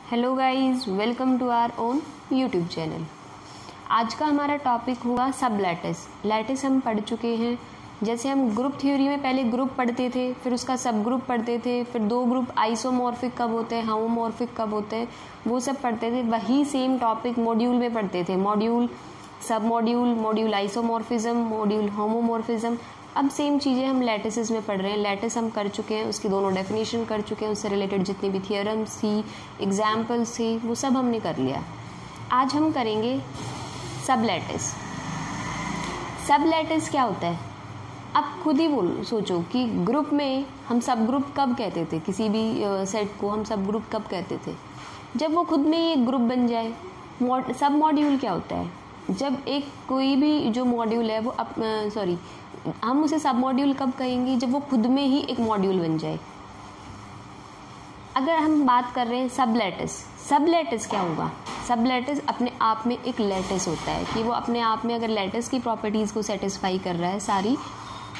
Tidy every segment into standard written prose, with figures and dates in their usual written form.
Hello guys, welcome to our own YouTube channel. आज का हमारा टॉपिक होगा सब लैटिस। लैटिस हम पढ़ चुके हैं। जैसे हम ग्रुप थ्योरी में पहले ग्रुप पढ़ते थे, फिर उसका सब ग्रुप पढ़ते थे, फिर दो ग्रुप आइसोमॉर्फिक कब होते हैं, होमोमॉर्फिक कब होते हैं, वो सब पढ़ते थे। वही सेम टॉपिक मॉड्यूल में पढ़ते थे, मॉड्यूल, सब module, module isomorphism, module homomorphism. अब सेम चीज़ें हम लैटिसेस में पढ़ रहे हैं। लैटिस हम कर चुके हैं, उसकी दोनों डेफिनेशन कर चुके हैं, उससे रिलेटेड जितनी भी थियरम्स थी, एग्जाम्पल्स थी, वो सब हमने कर लिया। आज हम करेंगे सब लैटिस। सब लैटिस क्या होता है? अब खुद ही सोचो कि ग्रुप में हम सब ग्रुप कब कहते थे, किसी भी सेट को हम सब ग्रुप कब कहते थे? जब वो खुद में ही एक ग्रुप बन जाए। सब मॉड्यूल क्या होता है? जब एक कोई भी जो मॉड्यूल है वो हम उसे सब मॉड्यूल कब कहेंगे? जब वो खुद में ही एक मॉड्यूल बन जाए। अगर हम बात कर रहे हैं सब लैटिस, सब लैटिस क्या होगा? सब लैटिस अपने आप में एक लैटिस होता है कि वो अपने आप में अगर लैटिस की प्रॉपर्टीज़ को सेटिस्फाई कर रहा है सारी,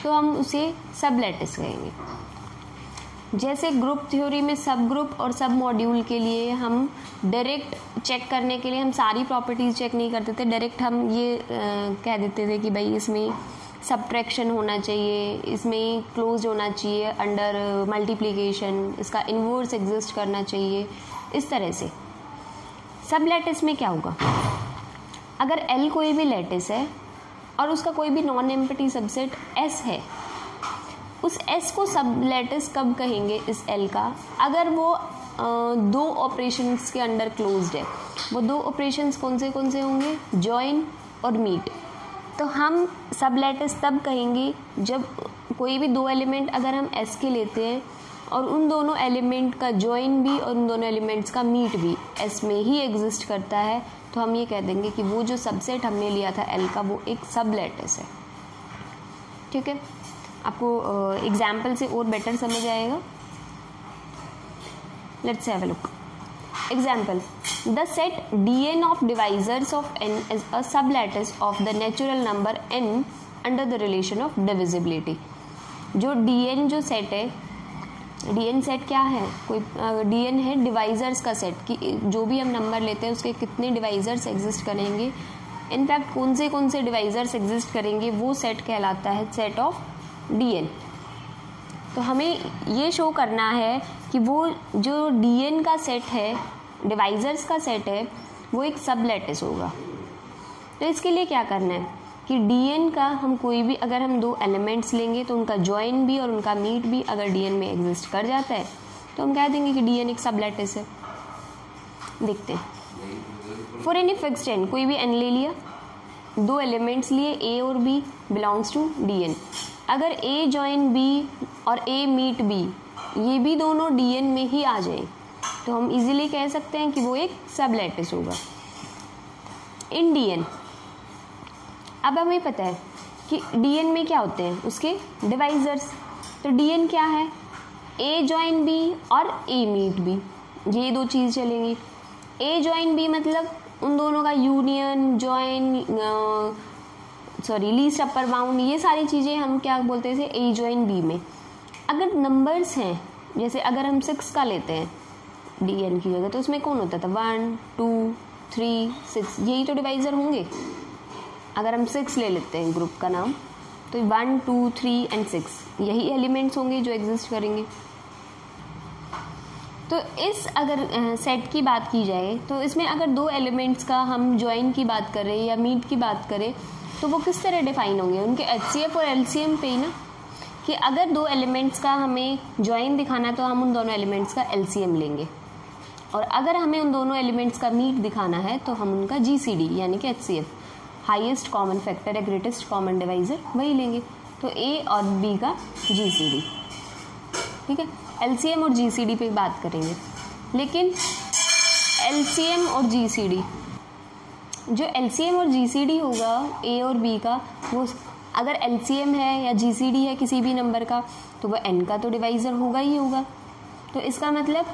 तो हम उसे सब लैटिस कहेंगे। जैसे ग्रुप थ्योरी में सब ग्रुप और सब मॉड्यूल के लिए हम डायरेक्ट चेक करने के लिए हम सारी प्रॉपर्टीज़ चेक नहीं करते थे, डायरेक्ट हम ये कह देते थे कि भाई इसमें सब्ट्रैक्शन होना चाहिए, इसमें क्लोज होना चाहिए अंडर मल्टीप्लिकेशन, इसका इन्वर्स एग्जिस्ट करना चाहिए। इस तरह से सब लैटिस में क्या होगा? अगर L कोई भी लैटिस है और उसका कोई भी नॉन एम्प्टी सबसेट S है, उस S को सब लैटिस कब कहेंगे इस L का? अगर वो दो ऑपरेशंस के अंडर क्लोज्ड है। वो दो ऑपरेशंस कौन से होंगे? जॉइन और मीट। तो हम सब लैटिस तब कहेंगे जब कोई भी दो एलिमेंट अगर हम S के लेते हैं और उन दोनों एलिमेंट का जॉइन भी और उन दोनों एलिमेंट्स का मीट भी S में ही एग्जिस्ट करता है, तो हम ये कह देंगे कि वो जो सबसेट हमने लिया था L का, वो एक सब लैटिस है। ठीक है, आपको एग्जाम्पल से और बेटर समझ आएगा। Let's have a look. Example: the set Dn of divisors of n is a sublattice of the natural number n under the relation of divisibility। जो Dn जो सेट है, Dn सेट क्या है? कोई Dn है divisors का set, कि जो भी हम नंबर लेते हैं उसके कितने डिवाइजर्स एग्जिस्ट करेंगे, इनफैक्ट कौन से डिवाइजर्स एग्जिस्ट करेंगे, वो सेट कहलाता है सेट ऑफ Dn। तो हमें ये शो करना है कि वो जो Dn का सेट है, डिवाइजर्स का सेट है, वो एक सब लैटिस होगा। तो इसके लिए क्या करना है कि Dn का हम कोई भी अगर हम दो एलिमेंट्स लेंगे तो उनका जॉइन भी और उनका मीट भी अगर Dn में एग्जिस्ट कर जाता है, तो हम कह देंगे कि Dn एक सब लैटिस है। देखते हैं। फॉर एनी फिक्स्ड n, कोई भी n ले लिया, दो एलिमेंट्स लिए a और b बिलोंग्स टू Dn। अगर a जॉइन b और a मीट b, ये भी दोनों Dn में ही आ जाए, तो हम इजीली कह सकते हैं कि वो एक सब लैटिस होगा इन Dn। अब हमें पता है कि Dn में क्या होते हैं, उसके डिवाइजर्स। तो Dn क्या है? a जॉइन b और a मीट b, ये दो चीज़ चलेंगी। a जॉइन b मतलब उन दोनों का union, join, least upper bound, ये सारी चीज़ें हम क्या बोलते थे? a जॉइन b में। अगर नंबर्स हैं, जैसे अगर हम 6 का लेते हैं Dn की जगह, तो उसमें कौन होता था? 1 2 3 6, यही तो डिवाइजर होंगे। अगर हम 6 ले लेते हैं ग्रुप का नाम, तो 1 2 3 एंड 6 यही एलिमेंट्स होंगे जो एग्जिस्ट करेंगे। तो इस अगर सेट की बात की जाए, तो इसमें अगर दो एलिमेंट्स का हम जॉइन की बात करें या मीट की बात करें, तो वो किस तरह डिफाइन होंगे? उनके HCF और LCM पे ही ना, कि अगर दो एलिमेंट्स का हमें जॉइन दिखाना तो हम उन दोनों एलिमेंट्स का LCM लेंगे, और अगर हमें उन दोनों एलिमेंट्स का मीट दिखाना है तो हम उनका GCD यानी कि HCF, हाईएस्ट कॉमन फैक्टर या ग्रेटेस्ट कॉमन डिवाइजर, वही लेंगे। तो A और B का GCD। ठीक है, LCM और GCD पे बात करेंगे। लेकिन LCM और GCD, जो LCM और GCD होगा A और B का, वो अगर LCM है या GCD है किसी भी नंबर का, तो वह n का तो डिवाइज़र होगा ही होगा। तो इसका मतलब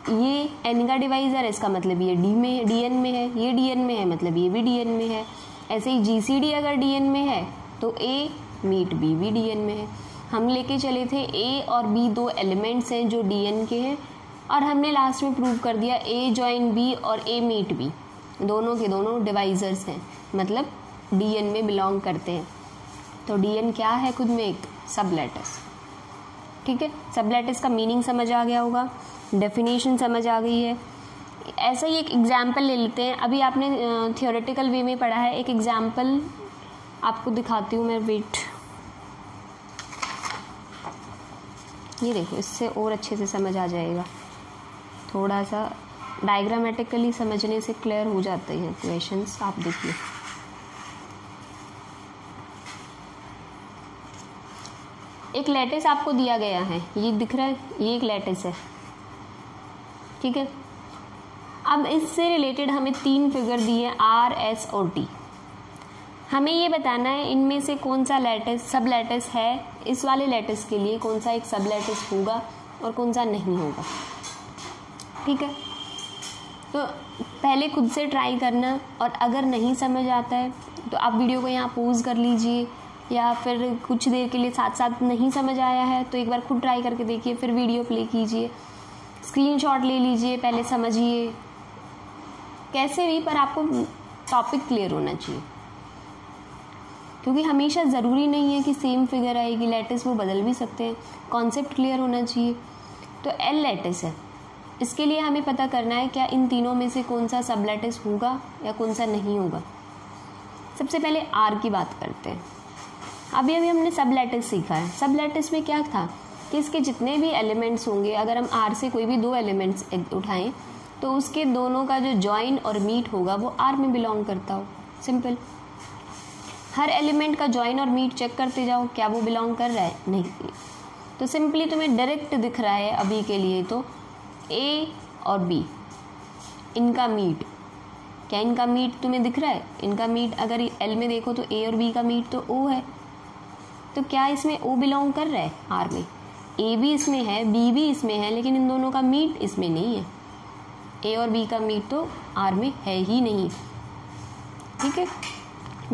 ये n का डिवाइज़र है, इसका मतलब ये Dn में है, ये Dn में है मतलब ये भी Dn में है। ऐसे ही GCD अगर Dn में है तो A मीट B भी Dn में है। हम लेके चले थे A और B दो एलिमेंट्स हैं जो Dn के हैं, और हमने लास्ट में प्रूव कर दिया ए जॉइन बी और ए मीट बी दोनों के दोनों डिवाइजर्स हैं, मतलब डीएन में बिलोंग करते हैं। तो डीएन क्या है? खुद में एक सब लैटिस। ठीक है, सब लैटिस का मीनिंग समझ आ गया होगा, डेफिनेशन समझ आ गई है। ऐसा ही एक एग्जाम्पल ले लेते हैं। अभी आपने थियोरेटिकल वे में पढ़ा है, एक एग्जाम्पल आपको दिखाती हूँ मैं। वेट, ये देखो, इससे और अच्छे से समझ आ जाएगा। थोड़ा सा डायग्रामेटिकली समझने से क्लियर हो जाते हैं क्वेश्चंस। आप देखिए, एक लैटिस आपको दिया गया है, ये दिख रहा है, ये एक लैटिस है। ठीक है, अब इससे रिलेटेड हमें 3 फिगर दिए आर, एस और टी। हमें ये बताना है इनमें से कौन सा लैटिस सब लैटिस है, इस वाले लैटिस के लिए कौन सा एक सब लैटिस होगा और कौन सा नहीं होगा। ठीक है, तो पहले खुद से ट्राई करना, और अगर नहीं समझ आता है तो आप वीडियो को यहाँ पॉज कर लीजिए, या फिर कुछ देर के लिए साथ साथ नहीं समझ आया है तो एक बार खुद ट्राई करके देखिए, फिर वीडियो प्ले कीजिए, स्क्रीनशॉट ले लीजिए, पहले समझिए, कैसे भी, पर आपको टॉपिक क्लियर होना चाहिए। क्योंकि हमेशा ज़रूरी नहीं है कि सेम फिगर आएगी, लैटिस वो बदल भी सकते हैं, कॉन्सेप्ट क्लियर होना चाहिए। तो एल लैटिस है, इसके लिए हमें पता करना है क्या इन तीनों में से कौन सा सब लैटिस होगा या कौन सा नहीं होगा। सबसे पहले आर की बात करते हैं। अभी हमने सब लैटिस सीखा है। सब लैटिस में क्या था कि इसके जितने भी एलिमेंट्स होंगे, अगर हम आर से कोई भी 2 एलिमेंट्स उठाएं तो उसके दोनों का जो जॉइन और मीट होगा वो आर में बिलोंग करता हो। सिंपल, हर एलिमेंट का जॉइन और मीट चेक करते जाओ, क्या वो बिलोंग कर रहा है? नहीं। तो सिंपली तुम्हें डायरेक्ट दिख रहा है अभी के लिए तो ए और बी, इनका मीट, क्या इनका मीट तुम्हें दिख रहा है? इनका मीट अगर एल में देखो तो ए और बी का मीट तो ओ है, तो क्या इसमें ओ बिलोंग कर रहा है आर में? ए भी इसमें है, बी भी इसमें है, लेकिन इन दोनों का मीट इसमें नहीं है। ए और बी का मीट तो आर में है ही नहीं। ठीक है,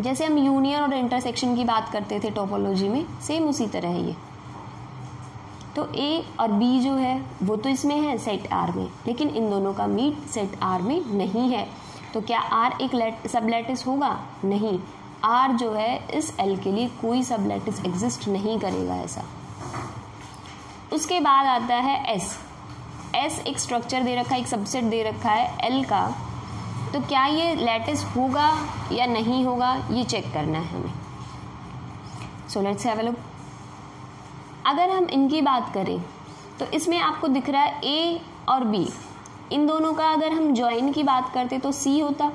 जैसे हम यूनियन और इंटरसेक्शन की बात करते थे टोपोलॉजी में, सेम उसी तरह है ये। तो ए और बी जो है वो तो इसमें है सेट आर में, लेकिन इन दोनों का मीट सेट आर में नहीं है। तो क्या आर एक सब लैटिस होगा? नहीं। आर जो है इस एल के लिए कोई सब लैटिस एग्जिस्ट नहीं करेगा ऐसा। उसके बाद आता है एस। एस एक स्ट्रक्चर दे रखा है, एक सबसेट दे रखा है एल का, तो क्या ये लैटिस होगा या नहीं होगा ये चेक करना है हमें। So let's have a look. अगर हम इनकी बात करें तो इसमें आपको दिख रहा है ए और बी, इन दोनों का अगर हम जॉइन की बात करते तो सी होता,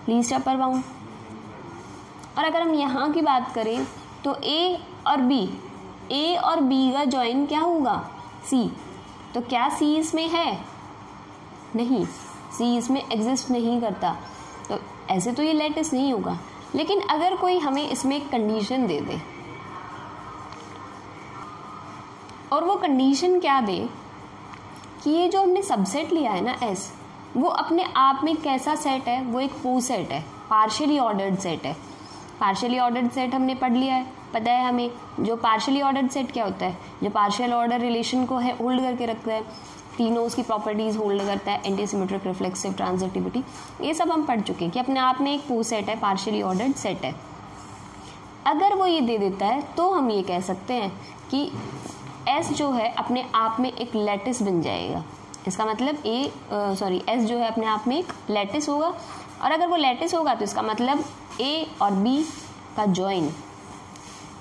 लीस्ट अपर बाउंड। और अगर हम यहाँ की बात करें तो ए और बी का जॉइन क्या होगा? सी। तो क्या सी इसमें है? नहीं, सी इसमें एग्जिस्ट नहीं करता, तो ऐसे तो ये लैटिस नहीं होगा। लेकिन अगर कोई हमें इसमें एक कंडीशन दे दे, और वो कंडीशन क्या दे कि ये जो हमने सबसेट लिया है ना एस, वो अपने आप में कैसा सेट है? वो एक पो सेट है, पार्शियली ऑर्डर्ड सेट है। पार्शियली ऑर्डर्ड सेट हमने पढ़ लिया है, पता है हमें जो पार्शियली ऑर्डर्ड सेट क्या होता है, जो पार्शियल ऑर्डर रिलेशन को है होल्ड करके रखता है, तीनों उसकी प्रॉपर्टीज होल्ड करता है, एंटी सिमेट्रिक, रिफ्लेक्सिव, ट्रांजिटिविटी, ये सब हम पढ़ चुके हैं कि अपने आप में एक पो सेट है, पार्शियली ऑर्डर्ड सेट है। अगर वो ये दे देता है तो हम ये कह सकते हैं कि एस जो है अपने आप में एक लैटिस बन जाएगा। इसका मतलब एस जो है अपने आप में एक लैटिस होगा, और अगर वो लैटिस होगा तो इसका मतलब ए और बी का जॉइन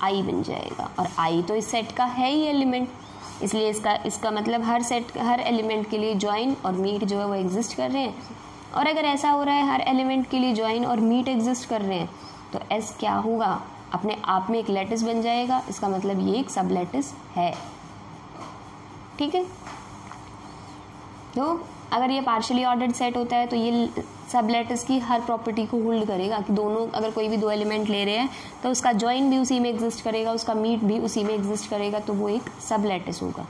आई बन जाएगा, और आई तो इस सेट का है ही एलिमेंट, इसलिए इसका मतलब हर एलिमेंट के लिए जॉइन और मीट जो है वो एग्जिस्ट कर रहे हैं। और अगर ऐसा हो रहा है हर एलिमेंट के लिए जॉइन और मीट एग्जिस्ट कर रहे हैं तो एस क्या होगा? अपने आप में एक लैटिस बन जाएगा, इसका मतलब ये एक सब लैटिस है। ठीक है, तो अगर ये पार्शियली ऑर्डर्ड सेट होता है तो ये सब लैटिस की हर प्रॉपर्टी को होल्ड करेगा कि दोनों, अगर कोई भी 2 एलिमेंट ले रहे हैं तो उसका जॉइन भी उसी में एग्जिस्ट करेगा, उसका मीट भी उसी में एग्जिस्ट करेगा, तो वो एक सब लैटिस होगा।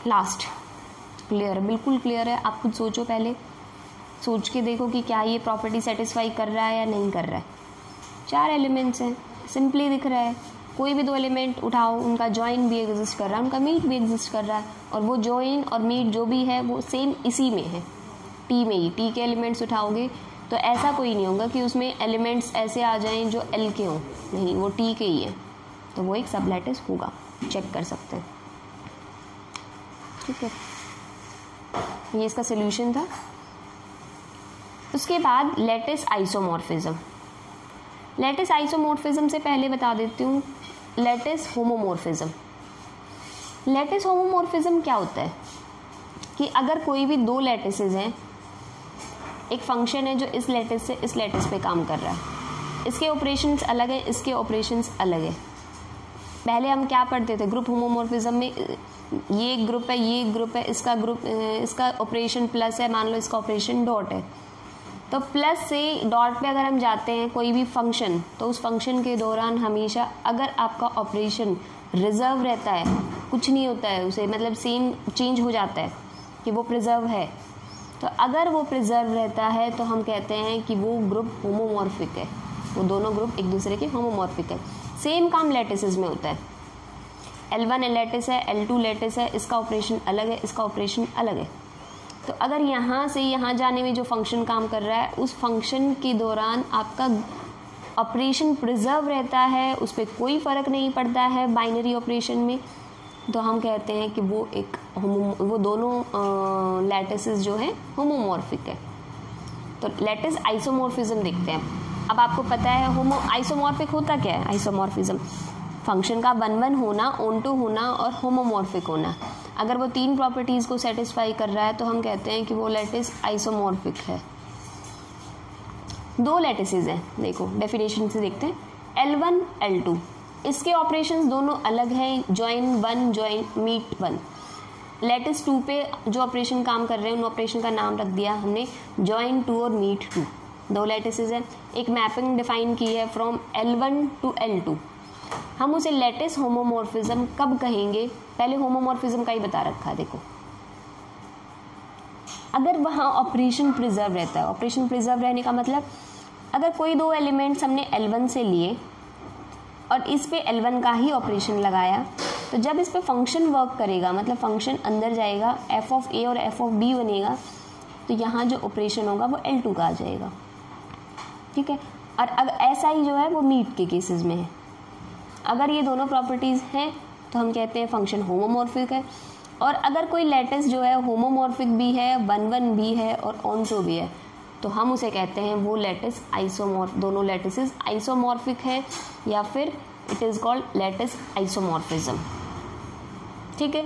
लास्ट, क्लियर है? बिल्कुल क्लियर है। आप खुद सोचो, पहले सोच के देखो कि क्या ये प्रॉपर्टी सेटिस्फाई कर रहा है या नहीं कर रहा है। 4 एलिमेंट्स हैं, सिंपली दिख रहा है, कोई भी दो एलिमेंट उठाओ, उनका जॉइन भी एग्जिस्ट कर रहा है, उनका मीट भी एग्जिस्ट कर रहा है, और वो जॉइन और मीट जो भी है वो सेम इसी में है, टी में ही। टी के एलिमेंट्स उठाओगे तो ऐसा कोई नहीं होगा कि उसमें एलिमेंट्स ऐसे आ जाएं जो एल के हों, नहीं, वो टी के ही हैं, तो वो एक सब लैटिस होगा, चेक कर सकते हैं। ठीक है, ये इसका सोल्यूशन था। उसके बाद लैटिस आइसोमॉर्फिज्म। लैटिस आइसोमॉर्फिज्म से पहले बता देती हूँ लैटिस होमोमॉर्फिज्म। लैटिस होमोमॉर्फिज्म क्या होता है कि अगर कोई भी दो लैटिसेस हैं, एक फंक्शन है जो इस लैटिस से इस लैटिस पे काम कर रहा है, इसके ऑपरेशंस अलग है, इसके ऑपरेशंस अलग है। पहले हम क्या पढ़ते थे ग्रुप होमोमॉर्फिज्म में, ये एक ग्रुप है, ये एक ग्रुप है, इसका ग्रुप, इसका ऑपरेशन प्लस है, मान लो इसका ऑपरेशन डॉट है, तो प्लस से डॉट पे अगर हम जाते हैं कोई भी फंक्शन, तो उस फंक्शन के दौरान हमेशा अगर आपका ऑपरेशन रिजर्व रहता है, कुछ नहीं होता है उसे, मतलब सेम चेंज हो जाता है कि वो प्रिजर्व है, तो अगर वो प्रिजर्व रहता है तो हम कहते हैं कि वो ग्रुप होमोमॉर्फिक है, वो दोनों ग्रुप एक दूसरे के होमोमॉर्फिक है। सेम काम लैटिसेस में होता है, L1 लैटिस है, L2 लैटिस है, इसका ऑपरेशन अलग है, इसका ऑपरेशन अलग है। तो अगर यहाँ से यहाँ जाने में जो फंक्शन काम कर रहा है, उस फंक्शन के दौरान आपका ऑपरेशन प्रिजर्व रहता है, उस पर कोई फ़र्क नहीं पड़ता है बाइनरी ऑपरेशन में, तो हम कहते हैं कि वो दोनों लैटिसेस जो हैं होमोमॉर्फिक है। तो लैटिस आइसोमॉर्फिज्म देखते हैं। अब आपको पता है आइसोमॉर्फिक होता क्या है। आइसोमॉर्फिज्म फंक्शन का 1-1 होना, ऑन-टू होना और होमोमॉर्फिक होना। अगर वो तीन प्रॉपर्टीज़ को सेटिस्फाई कर रहा है तो हम कहते हैं कि वो लैटिस आइसोमॉर्फिक है। दो लैटिसेस हैं, देखो डेफिनेशन से देखते हैं। L1 L2, इसके ऑपरेशंस दोनों अलग हैं, जॉइन 1 जॉइन मीट 1। लैटिस 2 पे जो ऑपरेशन काम कर रहे हैं उन ऑपरेशन का नाम रख दिया हमने जॉइन 2 और मीट 2। दो लैटिसेस हैं, एक मैपिंग डिफाइन की है फ्रॉम L1 टू L2। हम उसे लैटिस होमोमॉर्फिज्म कब कहेंगे, पहले होमोमॉर्फिज्म का ही बता रखा है। देखो अगर वहाँ ऑपरेशन प्रिजर्व रहता है, ऑपरेशन प्रिजर्व रहने का मतलब अगर कोई दो एलिमेंट्स हमने L1 से लिए और इस पे L1 का ही ऑपरेशन लगाया, तो जब इस पे फंक्शन वर्क करेगा, मतलब फंक्शन अंदर जाएगा, f ऑफ a और f ऑफ b बनेगा, तो यहाँ जो ऑपरेशन होगा वो L2 का आ जाएगा। ठीक है, और अगर ऐसा ही जो है वो मीट के केसेस में है। अगर ये दोनों प्रॉपर्टीज़ हैं तो हम कहते हैं फंक्शन होमोमॉर्फिक है। और अगर कोई लैटिस जो है होमोमॉर्फिक भी है, 1-1 भी है और ऑन-टू भी है, तो हम उसे कहते हैं वो लैटिस आइसोमॉर्फ, दोनों लैटिसेस आइसोमॉर्फिक है, या फिर it is called lattice isomorphism. ठीक है,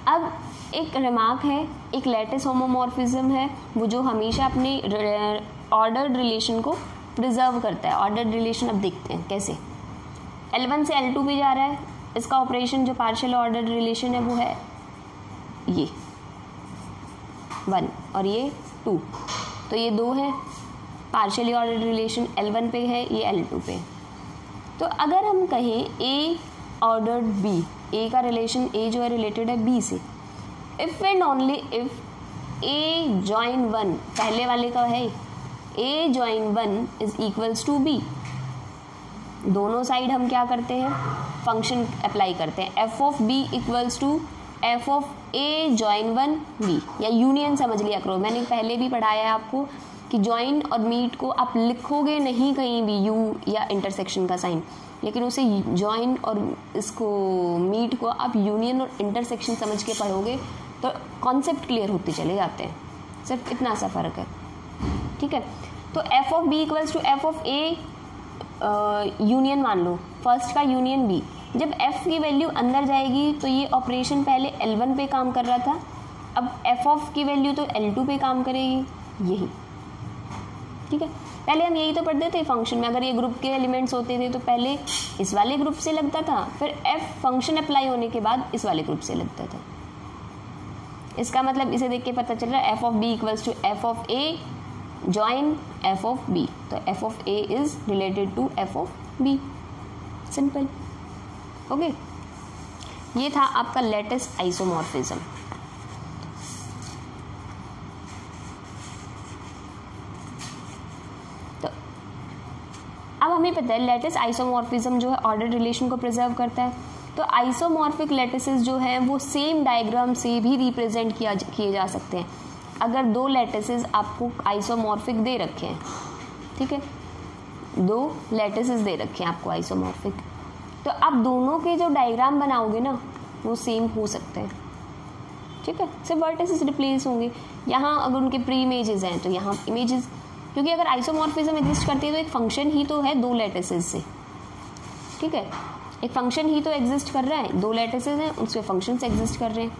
अब एक रिमार्क है, एक लैटिस होमोमॉर्फिज्म है वो जो हमेशा अपने ऑर्डर्ड रिलेशन को प्रिजर्व करता है। ऑर्डर्ड रिलेशन अब देखते हैं कैसे। L1 से L2 पे जा रहा है, इसका ऑपरेशन जो पार्शियल ऑर्डर्ड रिलेशन है वो है ये 1 और ये 2, तो ये 2 है पार्शियली ऑर्डर्ड रिलेशन, L1 पे है, ये L2 पे। तो अगर हम कहें A ऑर्डर्ड B, A का रिलेशन, A जो है रिलेटेड है B से, if and only if A join 1, पहले वाले का है A join 1 is equals to B, दोनों साइड हम क्या करते हैं, फंक्शन अप्लाई करते हैं, f of b equals to f of a join 1 b, या यूनियन समझ लिया करो। मैंने पहले भी पढ़ाया है आपको कि जॉइन और मीट को आप लिखोगे नहीं कहीं भी u या इंटरसेक्शन का साइन, लेकिन उसे जॉइन और इसको मीट को आप यूनियन और इंटरसेक्शन समझ के पढ़ोगे तो कॉन्सेप्ट क्लियर होते चले जाते हैं। सिर्फ इतना सा फ़र्क है। ठीक है, तो f of b equals to f of a union मान लो, फर्स्ट का यूनियन b। जब f की वैल्यू अंदर जाएगी तो ये ऑपरेशन पहले L1 पे काम कर रहा था, अब f ऑफ की वैल्यू तो L2 पे काम करेगी, यही। ठीक है, पहले हम यही तो पढ़ते थे फंक्शन में, अगर ये ग्रुप के एलिमेंट्स होते थे तो पहले इस वाले ग्रुप से लगता था, फिर f फंक्शन अप्लाई होने के बाद इस वाले ग्रुप से लगता था। इसका मतलब इसे देख के पता चल रहा है f of b equals to f of a join f of b, तो f of a is related to f of b, simple. Okay, ये था आपका लैटिस आइसोमॉर्फिज्म। तो अब हमें पता है लैटिस आइसोमॉर्फिज्म जो है ऑर्डर रिलेशन को प्रिजर्व करता है। तो आइसोमॉर्फिक लैटिसेस जो हैं वो सेम डायग्राम से भी रिप्रेजेंट किए जा सकते हैं। अगर दो लैटिसेस आपको आइसोमॉर्फिक दे रखे हैं, ठीक है, दो लैटिसेस दे रखे हैं आपको आइसोमॉर्फिक, तो आप दोनों के जो डायग्राम बनाओगे ना वो सेम हो सकते हैं, ठीक है, सिर्फ वर्टिसेस रिप्लेस होंगे। यहाँ अगर उनके प्री इमेजेस हैं तो यहाँ इमेजेस, क्योंकि अगर आइसोमॉर्फिज्म एग्जिस्ट करती है तो एक फंक्शन ही तो है दो लैटिसेस से, ठीक है, एक फंक्शन ही तो एग्जिस्ट कर रहा है, दो लैटिसेस हैं उसके फंक्शंस एग्जिस्ट कर रहे हैं,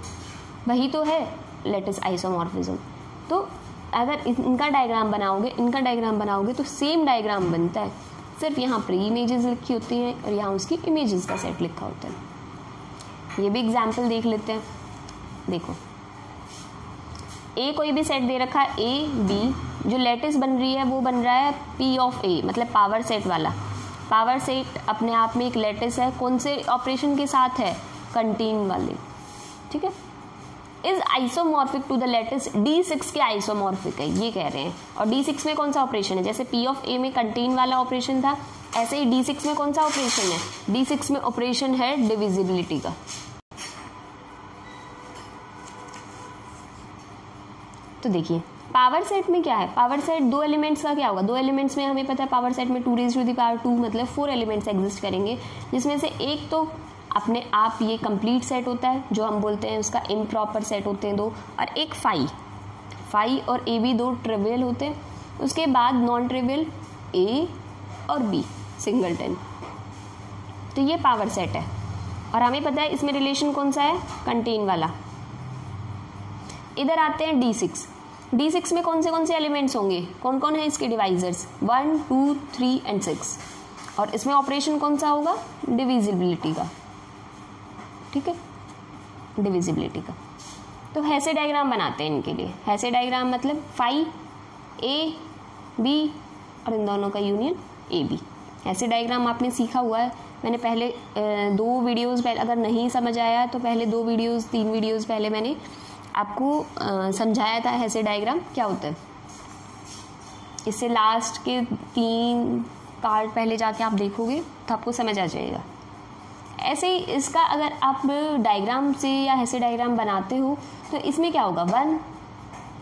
वही तो है लैटिस आइसोमॉर्फिज्म। तो अगर इनका डायग्राम बनाओगे तो सेम डायग्राम बनता है, सिर्फ यहाँ प्री इमेजेस लिखी होती हैं और यहाँ उसकी इमेजेस का सेट लिखा होता है। ये भी एग्जाम्पल देख लेते हैं। देखो ए कोई भी सेट दे रखा है ए बी, जो लैटिस बन रही है वो बन रहा है पी ऑफ ए, मतलब पावर सेट वाला। पावर सेट अपने आप में एक लैटिस है, कौन से ऑपरेशन के साथ है, कंटीन वाले, ठीक है। Is isomorphic to the lattice D6 के आइसोमॉर्फिक है ये कह रहे हैं। और D6 में कौन सा ऑपरेशन है, जैसे P ऑफ A में कंटीन वाला ऑपरेशन था, ऐसे ही D6 में कौन सा ऑपरेशन है, D6 में ऑपरेशन है डिविजिबिलिटी का। तो देखिए पावर सेट में क्या है, पावर सेट दो एलिमेंट्स का क्या होगा, दो एलिमेंट्स में हमें पता है पावर सेट में 2⁻², मतलब 4 एलिमेंट्स एग्जिस्ट करेंगे, जिसमें से एक तो अपने आप ये कंप्लीट सेट होता है जो हम बोलते हैं उसका इम्प्रॉपर सेट होते हैं दो, और एक फाई और ए बी दो ट्रिवियल होते हैं, उसके बाद नॉन ट्रिवियल ए और बी सिंगलटन। तो ये पावर सेट है और हमें पता है इसमें रिलेशन कौन सा है, कंटेन वाला। इधर आते हैं D6 में कौन से एलिमेंट्स होंगे, कौन कौन है इसके डिवाइजर्स, 1 2 3 एंड 6, और इसमें ऑपरेशन कौन सा होगा, डिविजिबिलिटी का, ठीक है, डिविजिबिलिटी का। तो ऐसे डायग्राम बनाते हैं इनके लिए, ऐसे डायग्राम मतलब फाई ए बी और इन दोनों का यूनियन ए बी। ऐसे डायग्राम आपने सीखा हुआ है, मैंने पहले 2 वीडियोस पहले, अगर नहीं समझ आया तो पहले 3 वीडियोस पहले मैंने आपको समझाया था ऐसे डायग्राम क्या होता है। इससे लास्ट के 3 पार्ट पहले जाके आप देखोगे तो आपको समझ आ जाएगा। ऐसे ही इसका अगर आप डायग्राम से या ऐसे डायग्राम बनाते हो तो इसमें क्या होगा,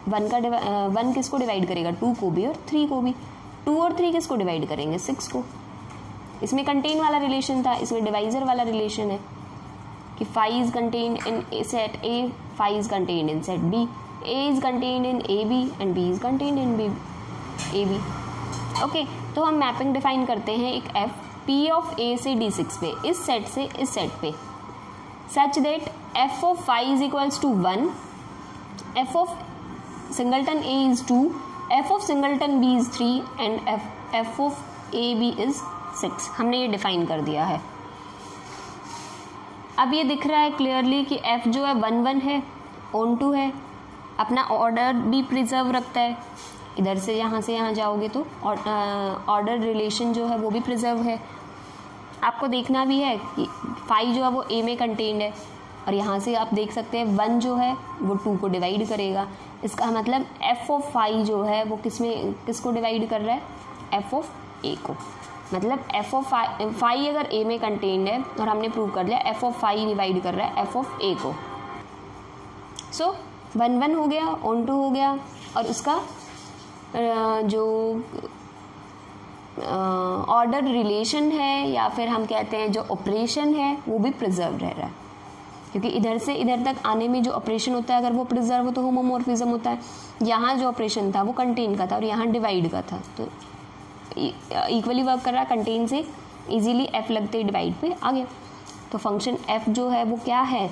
1 किसको डिवाइड करेगा, 2 को भी और 3 को भी, 2 और 3 किसको डिवाइड करेंगे, 6 को। इसमें कंटेन वाला रिलेशन था, इसमें डिवाइजर वाला रिलेशन है कि phi is contained in set A, phi is contained in set B, A is contained in A B and B is contained in A B बी। ओके, तो हम मैपिंग डिफाइन करते हैं एक एफ P ऑफ A से D6 पे, इस set से इस सेट पे, such that F of phi is equals to 1, F of singleton A is 2, F of singleton B is 3 and F of A B is 6। हमने ये define कर दिया है। अब ये दिख रहा है क्लियरली कि F जो है 1 1 है, ऑन टू है, अपना ऑर्डर भी प्रिजर्व रखता है, इधर से यहाँ जाओगे तो ऑर्डर रिलेशन जो है वो भी प्रिजर्व है। आपको देखना भी है कि फाई जो है वो ए में कंटेन्ड है, और यहाँ से आप देख सकते हैं 1 जो है वो 2 को डिवाइड करेगा। इसका मतलब एफ ऑफ फाई जो है वो किसको डिवाइड कर रहा है, एफ ऑफ ए को। मतलब एफ ऑफ फाई अगर ए में कंटेन्ड है और हमने प्रूव कर लिया एफ ऑफ फाई डिवाइड कर रहा है एफ ऑफ ए को। सो 1 1 हो गया, ऑन टू हो गया, और उसका जो ऑर्डर रिलेशन है या फिर हम कहते हैं जो ऑपरेशन है वो भी प्रिजर्व रह रहा है, क्योंकि इधर से इधर तक आने में जो ऑपरेशन होता है अगर वो प्रिजर्व हो तो होमोमॉर्फिज्म होता है। यहाँ जो ऑपरेशन था वो कंटेन का था और यहाँ डिवाइड का था, तो इक्वली वर्क कर रहा है, कंटेन से इजीली एफ लगते ही डिवाइड पे आ गया। तो फंक्शन एफ जो है वो क्या है,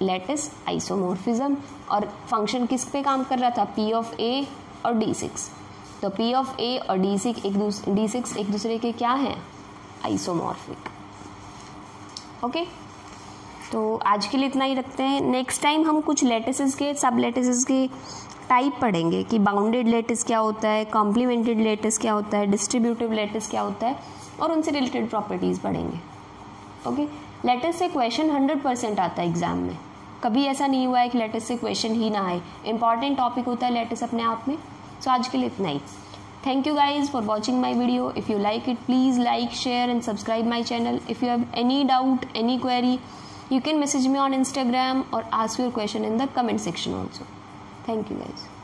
लैटिस आइसोमॉर्फिज्म, और फंक्शन किस पे काम कर रहा था, पी ऑफ ए और D6। तो P ऑफ A और D6 एक दूसरे के क्या हैं, आइसोमॉर्फिक। ओके, तो आज के लिए इतना ही रखते हैं। नेक्स्ट टाइम हम कुछ लैटिसेस के, सब लैटिसेस के टाइप पढ़ेंगे कि बाउंडेड लैटिस क्या होता है, कॉम्प्लीमेंटेड लैटिस क्या होता है, डिस्ट्रीब्यूटिव लैटिस क्या होता है, और उनसे रिलेटेड प्रॉपर्टीज़ पढ़ेंगे। ओके, लैटिस से क्वेश्चन 100% आता है एग्जाम में, कभी ऐसा नहीं हुआ है कि लैटिस से क्वेश्चन ही ना आए। इंपॉर्टेंट टॉपिक होता है लैटिस अपने आप में। सो आज के लिए इतना ही। Thank you guys for watching my video. If you like it, please like, share and subscribe my channel. If you have any doubt, any query, you can message me on Instagram or ask your question in the comment section also. Thank you guys.